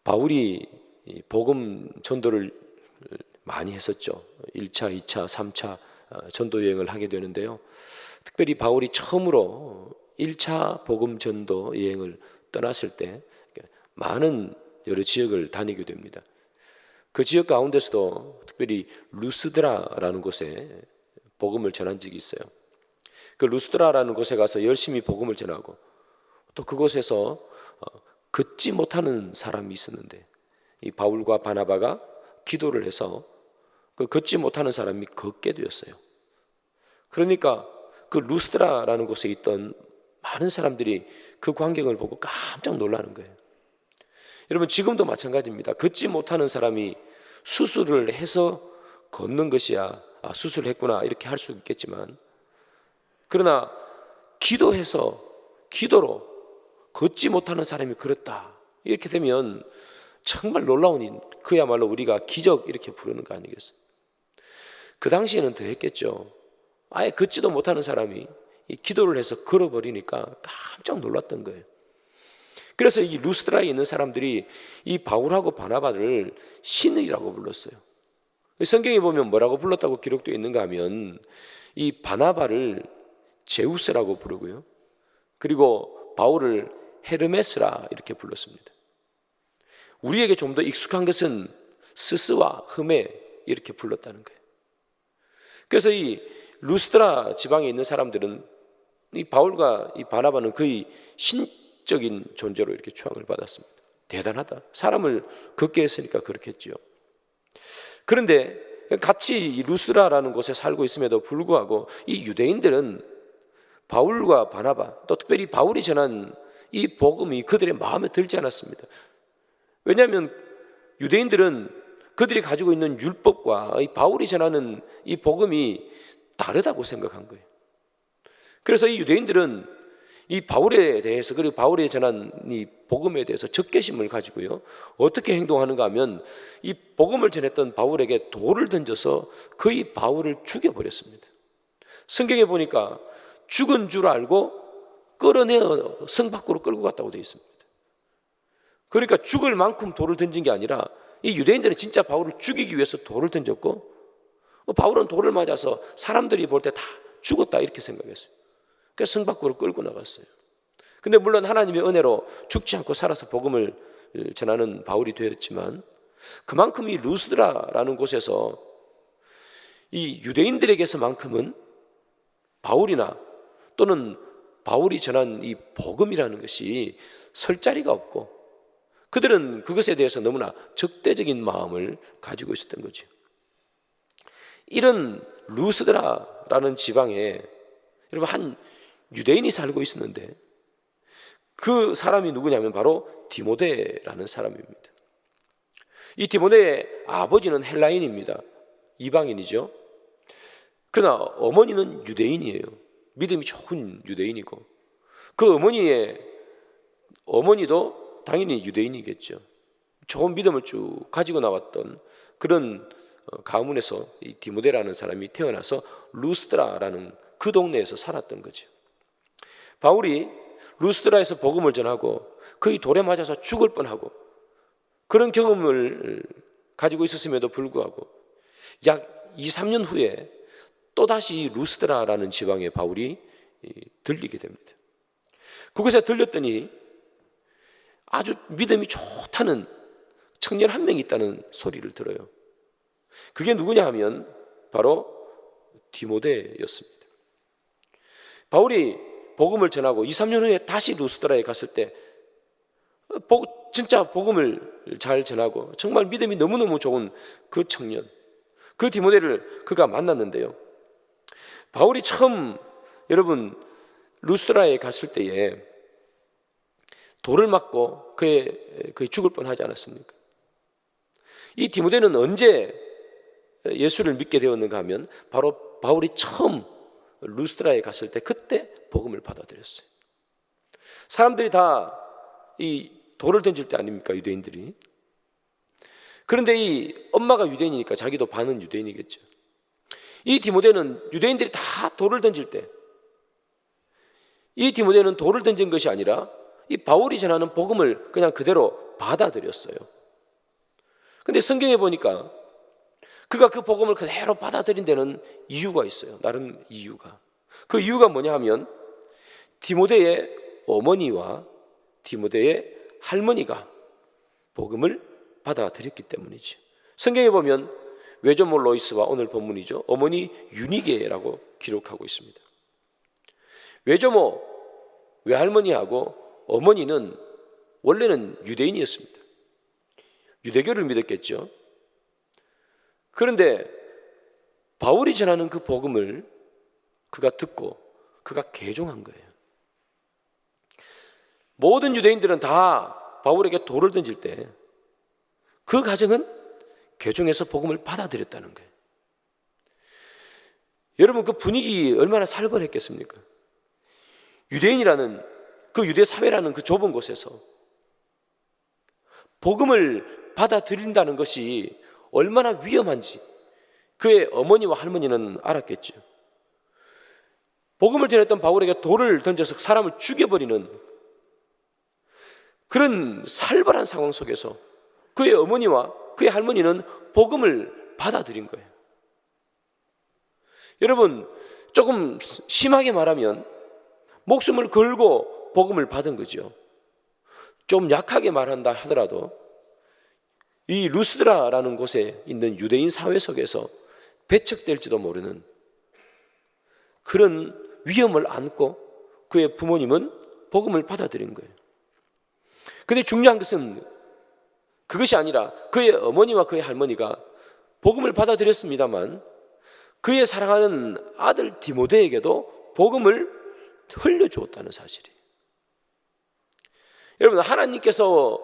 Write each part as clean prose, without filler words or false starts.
바울이 복음 전도를 많이 했었죠. 1차, 2차, 3차 전도 여행을 하게 되는데요. 특별히 바울이 처음으로 1차 복음 전도 여행을 떠났을 때 많은 여러 지역을 다니게 됩니다. 그 지역 가운데서도 특별히 루스드라라는 곳에 복음을 전한 적이 있어요. 그 루스드라라는 곳에 가서 열심히 복음을 전하고, 또 그곳에서 걷지 못하는 사람이 있었는데 이 바울과 바나바가 기도를 해서 그 걷지 못하는 사람이 걷게 되었어요. 그러니까 그 루스드라라는 곳에 있던 많은 사람들이 그 광경을 보고 깜짝 놀라는 거예요. 여러분, 지금도 마찬가지입니다. 걷지 못하는 사람이 수술을 해서 걷는 것이야 수술을 했구나 이렇게 할 수 있겠지만, 그러나 기도로 걷지 못하는 사람이 걸었다 이렇게 되면 정말 놀라운, 그야말로 우리가 기적 이렇게 부르는 거 아니겠어요? 그 당시에는 더 했겠죠. 아예 걷지도 못하는 사람이 이 기도를 해서 걸어버리니까 깜짝 놀랐던 거예요. 그래서 이 루스드라에 있는 사람들이 이 바울하고 바나바를 신이라고 불렀어요. 성경에 보면 뭐라고 불렀다고 기록되어 있는가 하면 이 바나바를 제우스라고 부르고요, 그리고 바울을 헤르메스라 이렇게 불렀습니다. 우리에게 좀 더 익숙한 것은 스스와 흠에 이렇게 불렀다는 거예요. 그래서 이 루스드라 지방에 있는 사람들은 이 바울과 이 바나바는 거의 신적인 존재로 이렇게 초항을 받았습니다. 대단하다. 사람을 걷게 했으니까 그렇겠죠. 그런데 같이 이 루스드라라는 곳에 살고 있음에도 불구하고 이 유대인들은 바울과 바나바, 또 특별히 바울이 전한 이 복음이 그들의 마음에 들지 않았습니다. 왜냐하면 유대인들은 그들이 가지고 있는 율법과 이 바울이 전하는 이 복음이 다르다고 생각한 거예요. 그래서 이 유대인들은 이 바울에 대해서, 그리고 바울이 전한 이 복음에 대해서 적개심을 가지고요, 어떻게 행동하는가 하면 이 복음을 전했던 바울에게 돌을 던져서 거의 바울을 죽여버렸습니다. 성경에 보니까 죽은 줄 알고 끌어내어 성 밖으로 끌고 갔다고 되어 있습니다. 그러니까 죽을 만큼 돌을 던진 게 아니라 이 유대인들은 진짜 바울을 죽이기 위해서 돌을 던졌고, 바울은 돌을 맞아서 사람들이 볼 때 다 죽었다 이렇게 생각했어요. 그래서 성 밖으로 끌고 나갔어요. 근데 물론 하나님의 은혜로 죽지 않고 살아서 복음을 전하는 바울이 되었지만, 그만큼 이 루스드라라는 곳에서 이 유대인들에게서만큼은 바울이나 또는 바울이 전한 이 복음이라는 것이 설 자리가 없고, 그들은 그것에 대해서 너무나 적대적인 마음을 가지고 있었던 거죠. 이런 루스드라라는 지방에 여러분 한 유대인이 살고 있었는데, 그 사람이 누구냐면 바로 디모데라는 사람입니다. 이 디모데의 아버지는 헬라인입니다. 이방인이죠. 그러나 어머니는 유대인이에요. 믿음이 좋은 유대인이고, 그 어머니도 당연히 유대인이겠죠. 좋은 믿음을 쭉 가지고 나왔던 그런 가문에서 이 디모데라는 사람이 태어나서 루스드라라는 그 동네에서 살았던 거죠. 바울이 루스드라에서 복음을 전하고 거의 돌에 맞아서 죽을 뻔하고 그런 경험을 가지고 있었음에도 불구하고 약 2, 3년 후에 또다시 루스드라라는 지방에 바울이 들리게 됩니다. 그곳에 들렸더니 아주 믿음이 좋다는 청년 한 명이 있다는 소리를 들어요. 그게 누구냐 하면 바로 디모데였습니다. 바울이 복음을 전하고 2, 3년 후에 다시 루스드라에 갔을 때 진짜 복음을 잘 전하고 정말 믿음이 너무너무 좋은 그 청년, 그 디모데를 그가 만났는데요, 바울이 처음 여러분 루스드라에 갔을 때에 돌을 맞고 거의 죽을 뻔하지 않았습니까? 이 디모데는 언제 예수를 믿게 되었는가 하면 바로 바울이 처음 루스드라에 갔을 때 그때 복음을 받아들였어요. 사람들이 다 이 돌을 던질 때 아닙니까, 유대인들이? 그런데 이 엄마가 유대인이니까 자기도 반은 유대인이겠죠. 이 디모데는 유대인들이 다 돌을 던질 때 이 디모데는 돌을 던진 것이 아니라 이 바울이 전하는 복음을 그냥 그대로 받아들였어요. 근데 성경에 보니까 그가 그 복음을 그대로 받아들인 데는 이유가 있어요. 나름 이유가. 그 이유가 뭐냐 하면 디모데의 어머니와 디모데의 할머니가 복음을 받아들였기 때문이죠. 성경에 보면 외조모 로이스와 오늘 본문이죠. 어머니 유니게라고 기록하고 있습니다. 외조모, 외할머니하고 어머니는 원래는 유대인이었습니다. 유대교를 믿었겠죠. 그런데 바울이 전하는 그 복음을 그가 듣고 그가 개종한 거예요. 모든 유대인들은 다 바울에게 돌을 던질 때 그 가정은 개종해서 복음을 받아들였다는 거예요. 여러분, 그 분위기 얼마나 살벌했겠습니까? 유대인이라는 그 유대 사회라는 그 좁은 곳에서 복음을 받아들인다는 것이 얼마나 위험한지 그의 어머니와 할머니는 알았겠죠. 복음을 전했던 바울에게 돌을 던져서 사람을 죽여버리는 그런 살벌한 상황 속에서 그의 어머니와 그의 할머니는 복음을 받아들인 거예요. 여러분, 조금 심하게 말하면 목숨을 걸고 복음을 받은 거죠. 좀 약하게 말한다 하더라도 이 루스드라라는 곳에 있는 유대인 사회 속에서 배척될지도 모르는 그런 위험을 안고 그의 부모님은 복음을 받아들인 거예요. 그런데 중요한 것은 그것이 아니라 그의 어머니와 그의 할머니가 복음을 받아들였습니다만 그의 사랑하는 아들 디모데에게도 복음을 흘려주었다는 사실이에요. 여러분, 하나님께서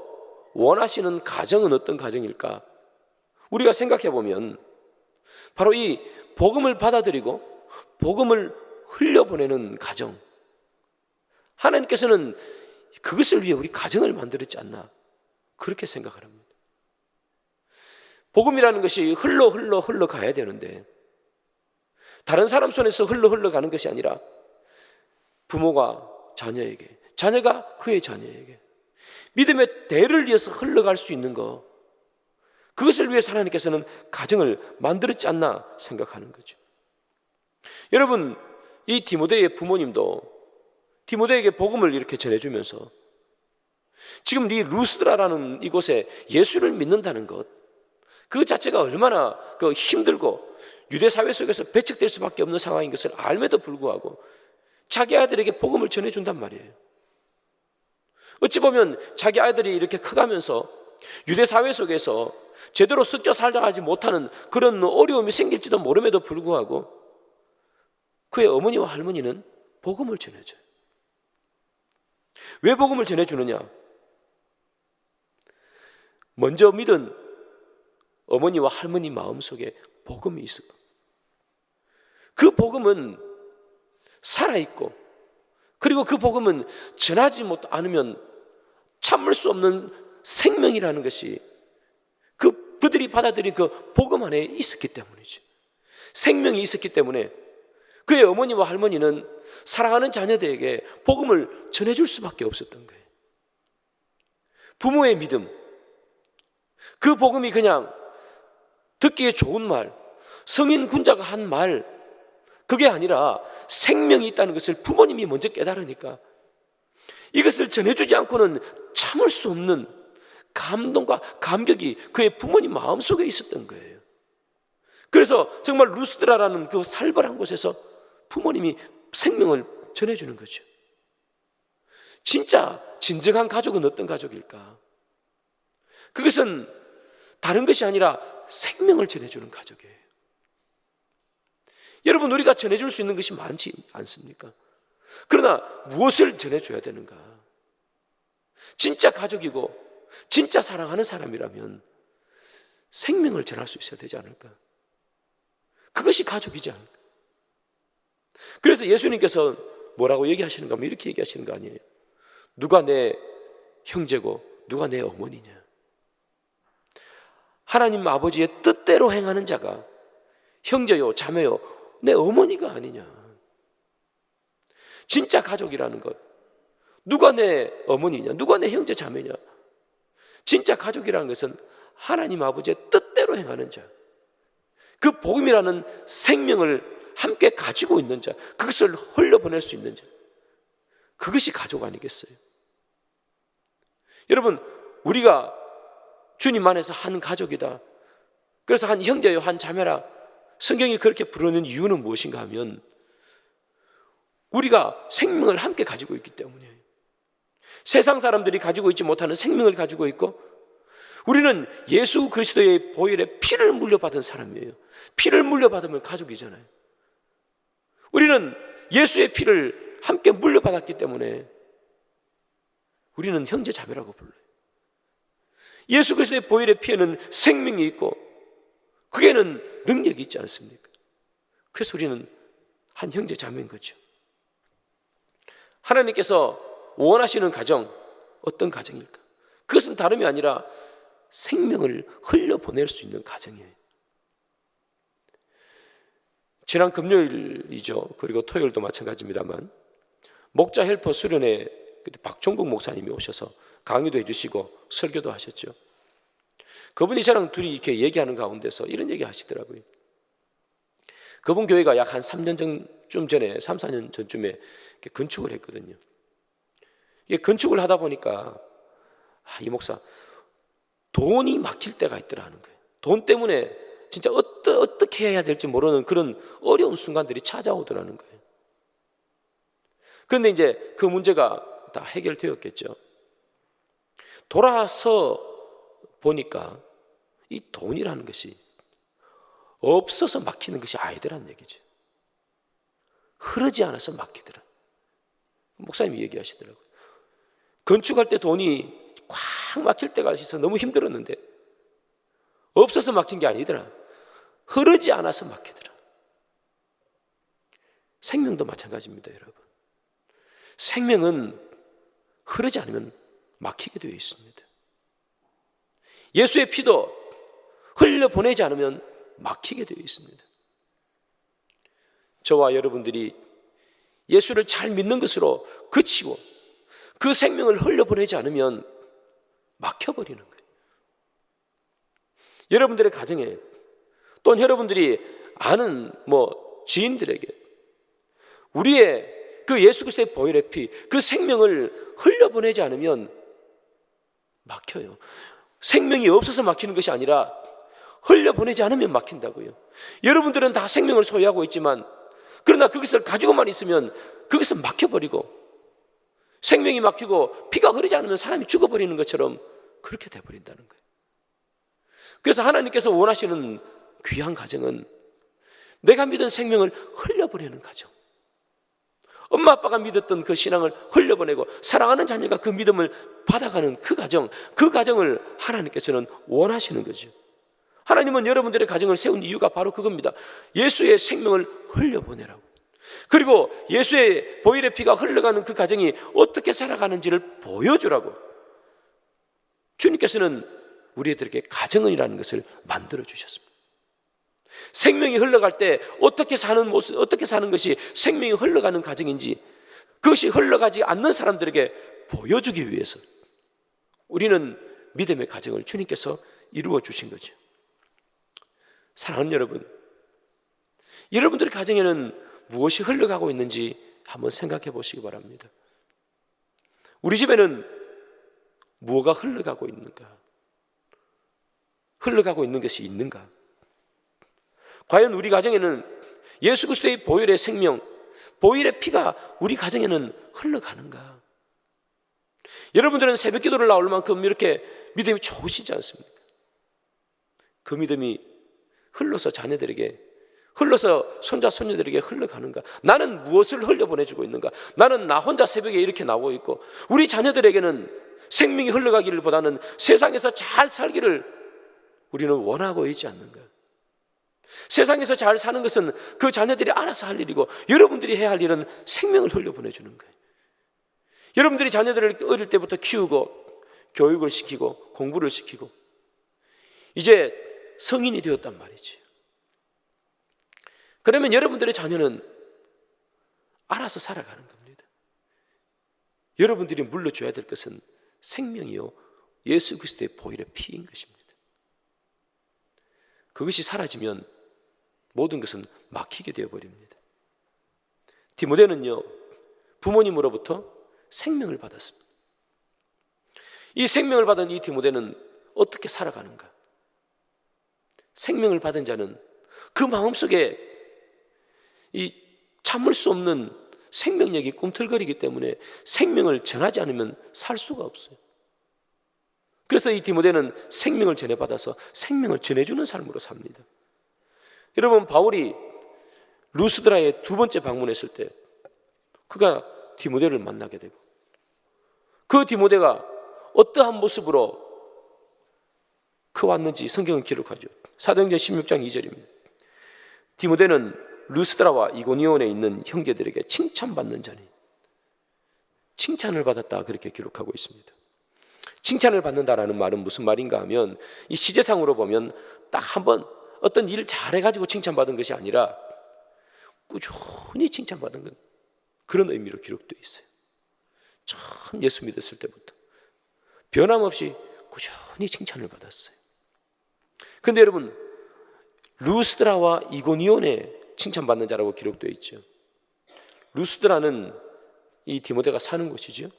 원하시는 가정은 어떤 가정일까? 우리가 생각해 보면 바로 이 복음을 받아들이고 복음을 흘려보내는 가정, 하나님께서는 그것을 위해 우리 가정을 만들었지 않나 그렇게 생각을 합니다. 복음이라는 것이 흘러 가야 되는데 다른 사람 손에서 흘러 가는 것이 아니라 부모가 자녀에게, 자녀가 그의 자녀에게 믿음의 대를 이어서 흘러갈 수 있는 것, 그것을 위해서 하나님께서는 가정을 만들었지 않나 생각하는 거죠. 여러분, 이 디모데의 부모님도 디모데에게 복음을 이렇게 전해주면서 지금 이 루스드라라는 이곳에 예수를 믿는다는 것, 그 자체가 얼마나 힘들고 유대 사회 속에서 배척될 수밖에 없는 상황인 것을 알면도 불구하고 자기 아들에게 복음을 전해준단 말이에요. 어찌 보면 자기 아들이 이렇게 커가면서 유대 사회 속에서 제대로 섞여 살아가지 못하는 그런 어려움이 생길지도 모름에도 불구하고 그의 어머니와 할머니는 복음을 전해줘요. 왜 복음을 전해주느냐? 먼저 믿은 어머니와 할머니 마음속에 복음이 있을 겁니다. 그 복음은 살아있고, 그리고 그 복음은 전하지 않으면 참을 수 없는 생명이라는 것이 그들이 받아들인 그 복음 안에 있었기 때문이죠. 생명이 있었기 때문에 그의 어머니와 할머니는 사랑하는 자녀들에게 복음을 전해줄 수밖에 없었던 거예요. 부모의 믿음, 그 복음이 그냥 듣기에 좋은 말, 성인 군자가 한 말, 그게 아니라 생명이 있다는 것을 부모님이 먼저 깨달으니까 이것을 전해주지 않고는 참을 수 없는 감동과 감격이 그의 부모님 마음속에 있었던 거예요. 그래서 정말 루스드라라는 그 살벌한 곳에서 부모님이 생명을 전해주는 거죠. 진짜 진정한 가족은 어떤 가족일까? 그것은 다른 것이 아니라 생명을 전해주는 가족이에요. 여러분, 우리가 전해줄 수 있는 것이 많지 않습니까? 그러나 무엇을 전해줘야 되는가? 진짜 가족이고 진짜 사랑하는 사람이라면 생명을 전할 수 있어야 되지 않을까? 그것이 가족이지 않을까? 그래서 예수님께서 뭐라고 얘기하시는가 하면 이렇게 얘기하시는 거 아니에요? 누가 내 형제고 누가 내 어머니냐? 하나님 아버지의 뜻대로 행하는 자가 형제요 자매요 내 어머니가 아니냐. 진짜 가족이라는 것, 누가 내 어머니냐, 누가 내 형제 자매냐, 진짜 가족이라는 것은 하나님 아버지의 뜻대로 행하는 자, 그 복음이라는 생명을 함께 가지고 있는 자, 그것을 흘려보낼 수 있는 자, 그것이 가족 아니겠어요? 여러분, 우리가 주님 안에서 한 가족이다, 그래서 한 형제요 한 자매라 성경이 그렇게 부르는 이유는 무엇인가 하면 우리가 생명을 함께 가지고 있기 때문이에요. 세상 사람들이 가지고 있지 못하는 생명을 가지고 있고, 우리는 예수 그리스도의 보혈의 피를 물려받은 사람이에요. 피를 물려받으면 가족이잖아요. 우리는 예수의 피를 함께 물려받았기 때문에 우리는 형제 자매라고 불러요. 예수 그리스도의 보혈의 피에는 생명이 있고 그에는 능력이 있지 않습니까? 그래서 우리는 한 형제 자매인 거죠. 하나님께서 원하시는 가정, 어떤 가정일까? 그것은 다름이 아니라 생명을 흘려보낼 수 있는 가정이에요. 지난 금요일이죠. 그리고 토요일도 마찬가지입니다만 목자 헬퍼 수련회 박종국 목사님이 오셔서 강의도 해주시고 설교도 하셨죠. 그분이 저랑 둘이 이렇게 얘기하는 가운데서 이런 얘기 하시더라고요. 그분 교회가 약 한 3년 전쯤 전에, 3, 4년 전쯤에 이렇게 건축을 했거든요. 이게 건축을 하다 보니까 이 목사 돈이 막힐 때가 있더라 하는 거예요. 돈 때문에 진짜 어떻게 해야 될지 모르는 그런 어려운 순간들이 찾아오더라는 거예요. 그런데 이제 그 문제가 다 해결되었겠죠. 돌아서 보니까 이 돈이라는 것이 없어서 막히는 것이 아니더라는 얘기죠. 흐르지 않아서 막히더라. 목사님이 얘기하시더라고요. 건축할 때 돈이 꽉 막힐 때가 있어서 너무 힘들었는데 없어서 막힌 게 아니더라. 흐르지 않아서 막히더라. 생명도 마찬가지입니다, 여러분. 생명은 흐르지 않으면 막히게 되어 있습니다. 예수의 피도 흘려보내지 않으면 막히게 되어 있습니다. 저와 여러분들이 예수를 잘 믿는 것으로 그치고 그 생명을 흘려보내지 않으면 막혀버리는 거예요. 여러분들의 가정에 또는 여러분들이 아는 지인들에게 우리의 그 예수 그리스도의 보혈의 피, 그 생명을 흘려보내지 않으면 막혀요. 생명이 없어서 막히는 것이 아니라 흘려보내지 않으면 막힌다고요. 여러분들은 다 생명을 소유하고 있지만 그러나 그것을 가지고만 있으면 그것은 막혀버리고 생명이 막히고 피가 흐르지 않으면 사람이 죽어버리는 것처럼 그렇게 돼버린다는 거예요. 그래서 하나님께서 원하시는 귀한 가정은 내가 믿은 생명을 흘려보내는 가정, 엄마 아빠가 믿었던 그 신앙을 흘려보내고 사랑하는 자녀가 그 믿음을 받아가는 그 가정, 그 가정을 하나님께서는 원하시는 거죠. 하나님은 여러분들의 가정을 세운 이유가 바로 그겁니다. 예수의 생명을 흘려보내라고. 그리고 예수의 보혈의 피가 흘러가는 그 가정이 어떻게 살아가는지를 보여주라고. 주님께서는 우리들에게 가정이라는 것을 만들어 주셨습니다. 생명이 흘러갈 때 어떻게 사는 모습, 어떻게 사는 것이 생명이 흘러가는 가정인지 그것이 흘러가지 않는 사람들에게 보여주기 위해서 우리는 믿음의 가정을 주님께서 이루어 주신 거죠. 사랑하는 여러분, 여러분들의 가정에는 무엇이 흘러가고 있는지 한번 생각해 보시기 바랍니다. 우리 집에는 무엇가 흘러가고 있는가? 흘러가고 있는 것이 있는가? 과연 우리 가정에는 예수 그리스도의 보혈의 생명, 보혈의 피가 우리 가정에는 흘러가는가? 여러분들은 새벽 기도를 나올 만큼 이렇게 믿음이 좋으시지 않습니까? 그 믿음이 흘러서 자녀들에게, 흘러서 손자 손녀들에게 흘러가는가? 나는 무엇을 흘려보내주고 있는가? 나는 나 혼자 새벽에 이렇게 나오고 있고 우리 자녀들에게는 생명이 흘러가기를 보다는 세상에서 잘 살기를 우리는 원하고 있지 않는가? 세상에서 잘 사는 것은 그 자녀들이 알아서 할 일이고 여러분들이 해야 할 일은 생명을 흘려보내주는 거예요. 여러분들이 자녀들을 어릴 때부터 키우고 교육을 시키고 공부를 시키고 이제 성인이 되었단 말이지. 그러면 여러분들의 자녀는 알아서 살아가는 겁니다. 여러분들이 물려줘야 될 것은 생명이요 예수 그리스도의 보혈의 피인 것입니다. 그것이 사라지면 모든 것은 막히게 되어버립니다. 디모데는요, 부모님으로부터 생명을 받았습니다. 이 생명을 받은 이 디모데는 어떻게 살아가는가? 생명을 받은 자는 그 마음속에 이 참을 수 없는 생명력이 꿈틀거리기 때문에 생명을 전하지 않으면 살 수가 없어요. 그래서 이 디모데는 생명을 전해받아서 생명을 전해주는 삶으로 삽니다. 여러분, 바울이 루스드라에 두 번째 방문했을 때 그가 디모데를 만나게 되고, 그 디모데가 어떠한 모습으로 왔는지 성경은 기록하죠. 사도행전 16장 2절입니다. 디모데는 루스드라와 이고니온에 있는 형제들에게 칭찬받는 자니, 칭찬을 받았다, 그렇게 기록하고 있습니다. 칭찬을 받는다라는 말은 무슨 말인가 하면, 이 시제상으로 보면 딱 한번 어떤 일을 잘해가지고 칭찬받은 것이 아니라 꾸준히 칭찬받은 것, 그런 의미로 기록되어 있어요. 처음 예수 믿었을 때부터 변함없이 꾸준히 칭찬을 받았어요. 그런데 여러분, 루스드라와 이고니온에 칭찬받는 자라고 기록되어 있죠. 루스드라는 이 디모데가 사는 곳이죠.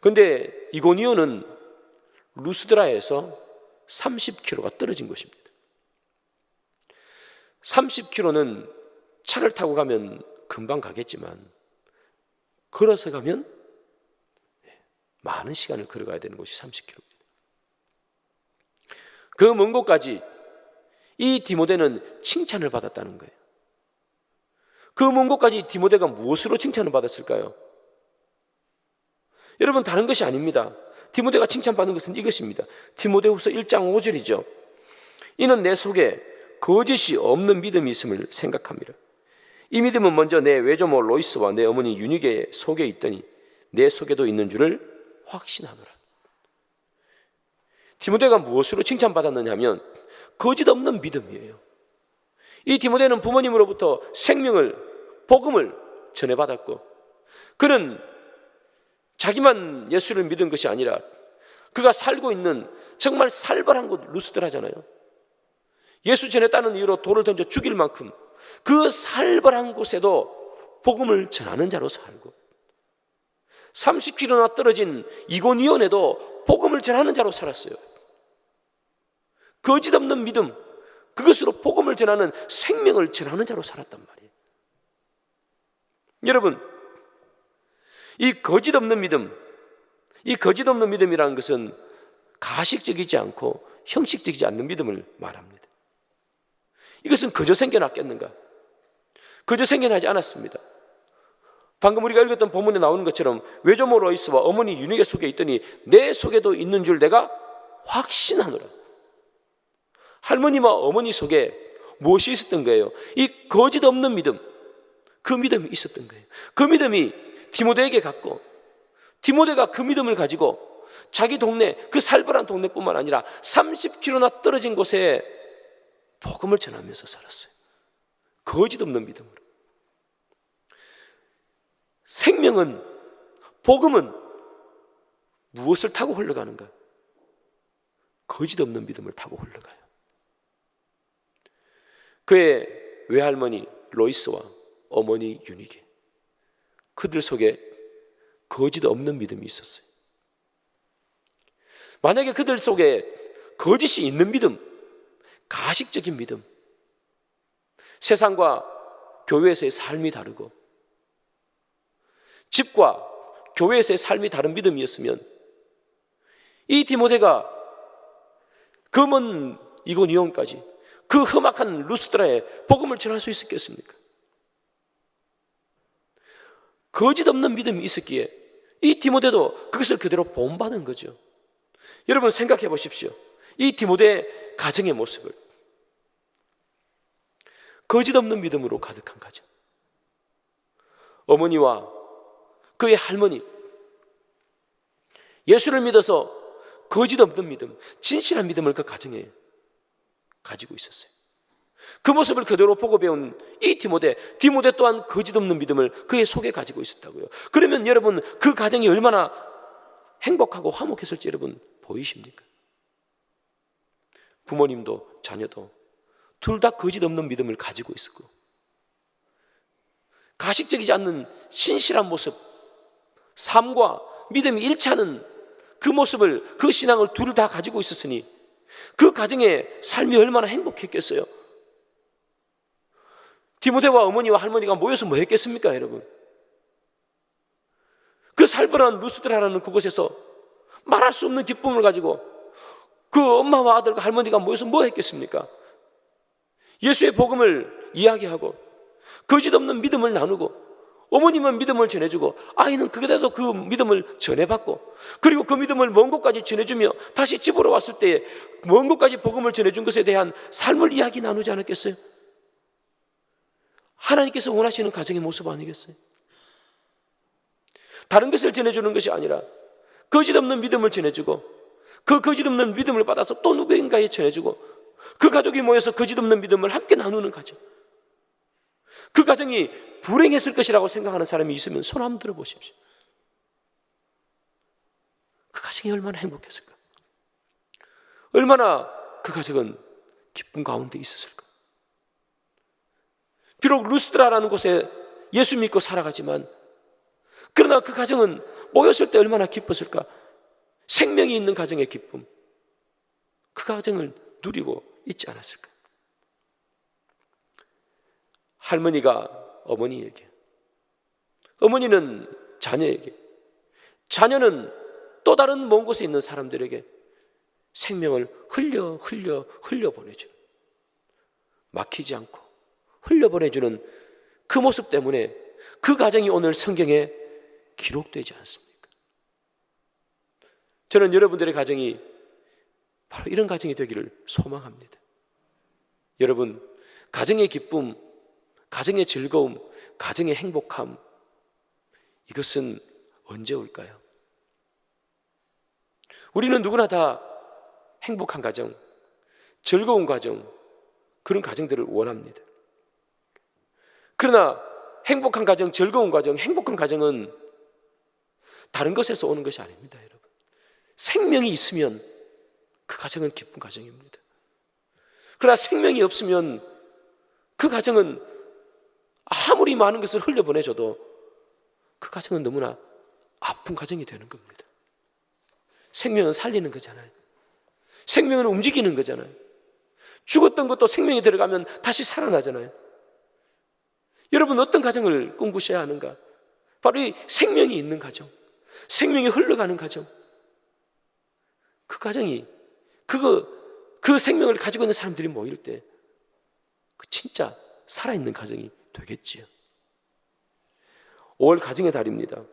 그런데 이고니온은 루스드라에서 30km가 떨어진 곳입니다. 30km는 차를 타고 가면 금방 가겠지만 걸어서 가면 많은 시간을 걸어가야 되는 곳이 30km입니다. 그 먼 곳까지 이 디모데는 칭찬을 받았다는 거예요. 그 먼 곳까지 디모데가 무엇으로 칭찬을 받았을까요? 여러분, 다른 것이 아닙니다. 디모데가 칭찬받는 것은 이것입니다. 디모데후서 1장 5절이죠. 이는 내 속에 거짓이 없는 믿음이 있음을 생각합니다. 이 믿음은 먼저 내 외조모 로이스와 내 어머니 유니게 속에 있더니 내 속에도 있는 줄을 확신하노라. 디모데가 무엇으로 칭찬받았느냐 하면 거짓 없는 믿음이에요. 이 디모데는 부모님으로부터 생명을, 복음을 전해받았고, 그는 자기만 예수를 믿은 것이 아니라 그가 살고 있는 정말 살벌한 곳 루스드라잖아요. 예수 전했다는 이유로 돌을 던져 죽일 만큼 그 살벌한 곳에도 복음을 전하는 자로 살고, 30km나 떨어진 이고니온에도 복음을 전하는 자로 살았어요. 거짓 없는 믿음, 그것으로 복음을 전하는, 생명을 전하는 자로 살았단 말이에요. 여러분, 이 거짓 없는 믿음, 이 거짓 없는 믿음이라는 것은 가식적이지 않고 형식적이지 않는 믿음을 말합니다. 이것은 그저 생겨났겠는가? 그저 생겨나지 않았습니다. 방금 우리가 읽었던 본문에 나오는 것처럼 외조모 로이스와 어머니 유니게 속에 있더니 내 속에도 있는 줄 내가 확신하노라. 할머니와 어머니 속에 무엇이 있었던 거예요? 이 거짓 없는 믿음, 그 믿음이 있었던 거예요. 그 믿음이 디모데에게 갔고, 디모데가 그 믿음을 가지고 자기 동네, 그 살벌한 동네뿐만 아니라 30km나 떨어진 곳에 복음을 전하면서 살았어요. 거짓 없는 믿음으로. 생명은, 복음은 무엇을 타고 흘러가는가? 거짓 없는 믿음을 타고 흘러가요. 그의 외할머니 로이스와 어머니 유니게, 그들 속에 거짓 없는 믿음이 있었어요. 만약에 그들 속에 거짓이 있는 믿음, 가식적인 믿음, 세상과 교회에서의 삶이 다르고 집과 교회에서의 삶이 다른 믿음이었으면 이 디모데가 그 먼 이고니온까지, 그 험악한 루스드라에 복음을 전할 수 있었겠습니까? 거짓 없는 믿음이 있었기에 이 디모데도 그것을 그대로 본받은 거죠. 여러분, 생각해 보십시오. 이 디모데의 가정의 모습을, 거짓 없는 믿음으로 가득한 가정, 어머니와 그의 할머니, 예수를 믿어서 거짓 없는 믿음, 진실한 믿음을 그 가정에 가지고 있었어요. 그 모습을 그대로 보고 배운 이 디모데 또한 거짓 없는 믿음을 그의 속에 가지고 있었다고요. 그러면 여러분, 그 가정이 얼마나 행복하고 화목했을지 여러분 보이십니까? 부모님도 자녀도 둘 다 거짓 없는 믿음을 가지고 있었고, 가식적이지 않는 신실한 모습, 삶과 믿음이 일치하는 그 모습을, 그 신앙을 둘 다 가지고 있었으니 그 가정의 삶이 얼마나 행복했겠어요. 디모데와 어머니와 할머니가 모여서 뭐 했겠습니까, 여러분? 그 살벌한 루스드라라는 그곳에서 말할 수 없는 기쁨을 가지고 그 엄마와 아들과 할머니가 모여서 뭐 했겠습니까? 예수의 복음을 이야기하고 거짓 없는 믿음을 나누고, 어머님은 믿음을 전해주고 아이는 그게라도 그 믿음을 전해받고, 그리고 그 믿음을 먼 곳까지 전해주며 다시 집으로 왔을 때 먼 곳까지 복음을 전해준 것에 대한 삶을 이야기 나누지 않았겠어요? 하나님께서 원하시는 가정의 모습 아니겠어요? 다른 것을 전해주는 것이 아니라 거짓 없는 믿음을 전해주고, 그 거짓 없는 믿음을 받아서 또 누구인가에 전해주고, 그 가족이 모여서 거짓 없는 믿음을 함께 나누는 가정. 그 가정이 불행했을 것이라고 생각하는 사람이 있으면 손 한번 들어보십시오. 그 가정이 얼마나 행복했을까? 얼마나 그 가정은 기쁨 가운데 있었을까? 비록 루스드라라는 곳에 예수 믿고 살아가지만, 그러나 그 가정은 모였을 때 얼마나 기뻤을까? 생명이 있는 가정의 기쁨, 그 가정을 누리고 있지 않았을까? 할머니가 어머니에게, 어머니는 자녀에게, 자녀는 또 다른 먼 곳에 있는 사람들에게 생명을 흘려 보내주는, 막히지 않고 흘려 보내주는 그 모습 때문에 그 가정이 오늘 성경에 기록되지 않습니까? 저는 여러분들의 가정이 바로 이런 가정이 되기를 소망합니다. 여러분, 가정의 기쁨, 가정의 즐거움, 가정의 행복함, 이것은 언제 올까요? 우리는 누구나 다 행복한 가정, 즐거운 가정, 그런 가정들을 원합니다. 그러나 행복한 가정, 즐거운 가정, 행복한 가정은 다른 것에서 오는 것이 아닙니다, 여러분. 생명이 있으면 그 가정은 기쁜 가정입니다. 그러나 생명이 없으면 그 가정은 아무리 많은 것을 흘려보내줘도 그 가정은 너무나 아픈 가정이 되는 겁니다. 생명은 살리는 거잖아요. 생명은 움직이는 거잖아요. 죽었던 것도 생명이 들어가면 다시 살아나잖아요. 여러분, 어떤 가정을 꿈꾸셔야 하는가? 바로 이 생명이 있는 가정, 생명이 흘러가는 가정. 그 가정이 그 생명을 가지고 있는 사람들이 모일 때 그 진짜 살아있는 가정이 되겠지요. 5월 가정의 달입니다.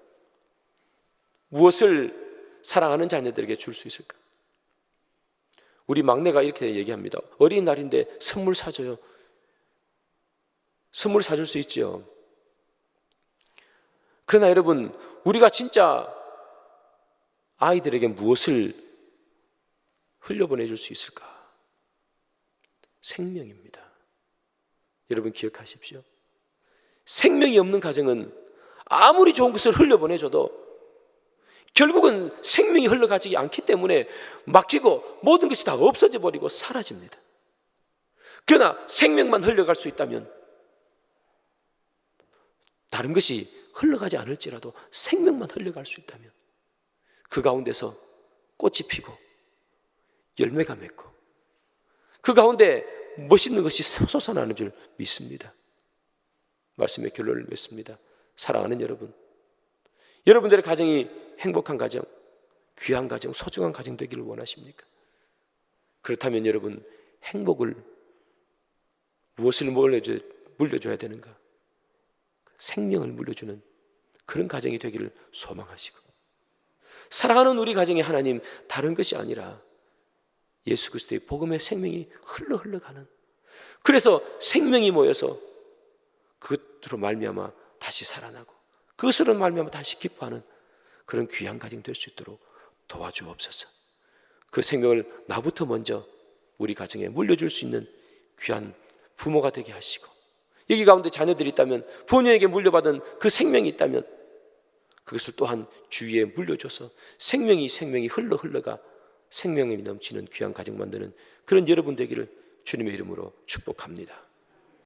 무엇을 사랑하는 자녀들에게 줄 수 있을까? 우리 막내가 이렇게 얘기합니다. 어린이날인데 선물 사줘요. 선물 사줄 수 있죠. 그러나 여러분, 우리가 진짜 아이들에게 무엇을 흘려보내줄 수 있을까? 생명입니다. 여러분 기억하십시오. 생명이 없는 가정은 아무리 좋은 것을 흘려보내줘도 결국은 생명이 흘러가지 않기 때문에 막히고 모든 것이 다 없어져 버리고 사라집니다. 그러나 생명만 흘러갈 수 있다면, 다른 것이 흘러가지 않을지라도 생명만 흘러갈 수 있다면 그 가운데서 꽃이 피고 열매가 맺고 그 가운데 멋있는 것이 솟아나는 줄 믿습니다. 말씀의 결론을 맺습니다. 사랑하는 여러분, 여러분들의 가정이 행복한 가정, 귀한 가정, 소중한 가정 되기를 원하십니까? 그렇다면 여러분, 행복을 무엇을 물려줘야 되는가? 생명을 물려주는 그런 가정이 되기를 소망하시고, 사랑하는 우리 가정의 하나님, 다른 것이 아니라 예수 그리스도의 복음의 생명이 흘러가는, 그래서 생명이 모여서 그것으로 말미암아 다시 살아나고 그것으로 말미암아 다시 기뻐하는 그런 귀한 가정 될 수 있도록 도와주옵소서. 그 생명을 나부터 먼저 우리 가정에 물려줄 수 있는 귀한 부모가 되게 하시고, 여기 가운데 자녀들이 있다면 부모에게 물려받은 그 생명이 있다면 그것을 또한 주위에 물려줘서 생명이 흘러가 생명이 넘치는 귀한 가정 만드는 그런 여러분 되기를 주님의 이름으로 축복합니다.